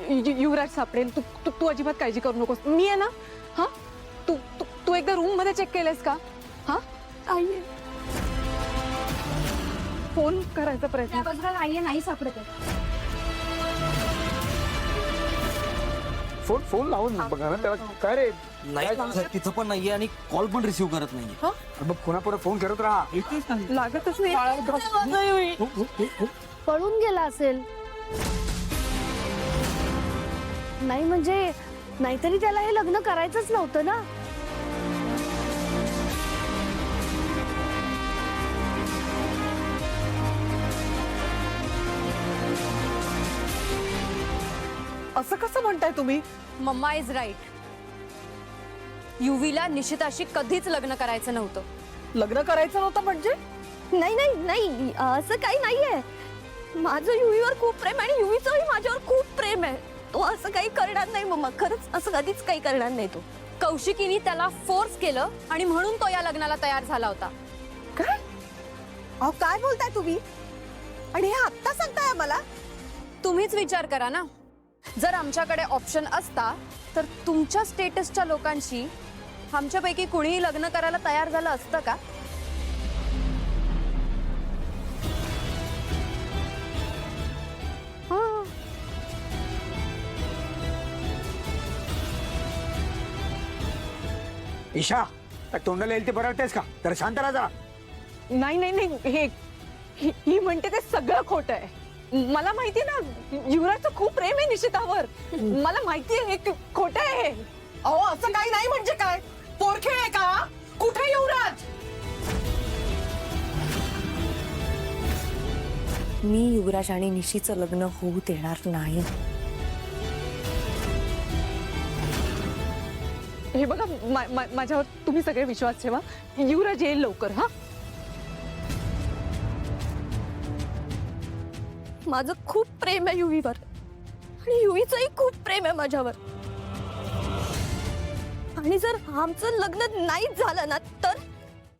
युवराज सापडेल. तू तू तू अजिबात काळजी करू नकोस. मी आहे ना. हा, तू तू तू एकदा रूम मध्ये चेक केलंस का? हा, नाहीये. फोन करायचा प्रयत्न. त्या बाजूला नाहीये, नाही सापडत आहे. फोन लावून बघा ना त्याला. काय रे? नाही तिथं पण नाहीये आणि कॉल पण रिसीव्ह करत नाहीये. मग पुन्हा पुन्हा फोन करत राहा. लागतच नाही. पळून गेला असेल. नाही म्हणजे नाहीतरी त्याला हे लग्न करायचंच नव्हतं ना. असं कसं म्हणताय तुम्ही? Mamma is right. युवीला निशिताशी कधीच लग्न करायचं नव्हतं. लग्न करायचं नव्हतं म्हणजे? नाही नाही नाही, असं काही नाहीये. माझं युवीवर खूप प्रेम आणि युवीचंही माझ्यावर खूप प्रेम आहे. तो असं काही करणार नाही मम्मा, खरंच असं कधीच काही करणार नाही तो. कौशिकीने त्याला फोर्स केलं आणि म्हणून तो या लग्नाला तयार झाला होता. काय? अहो काय बोलताय तुम्ही? आणि हे आत्ता सांगताय मला? तुम्हीच विचार करा ना. जर आमच्याकडे ऑप्शन असता तर तुमच्या स्टेटसच्या लोकांशी आमच्यापैकी कुणीही लग्न करायला तयार झालं असतं का? ईशा, तोंडाला येईल ते बरळतेस का? तर शांत राहा जरा. नाही नाही नाही, ही म्हणते ते सगळं खोटं आहे. मला माहिती ना, युवराजचं खूप प्रेम आहे निशितावर. मला माहिती आहे हे खोटं आहे. अहो असं काही नाही म्हणजे काय? पोरखेळ आहे का? कुठे युवराज? मी युवराज आणि निशीचं लग्न होऊ देणार नाही. हे बघा, माझ्यावर तुम्ही सगळे विश्वास ठेवा. युवराज येईल लवकर. हा, माझं खूप प्रेम आहे युवीवर आणि युवीचंही खूप प्रेम आहे माझ्यावर. आणि जर आमचं लग्न नाहीच झालं ना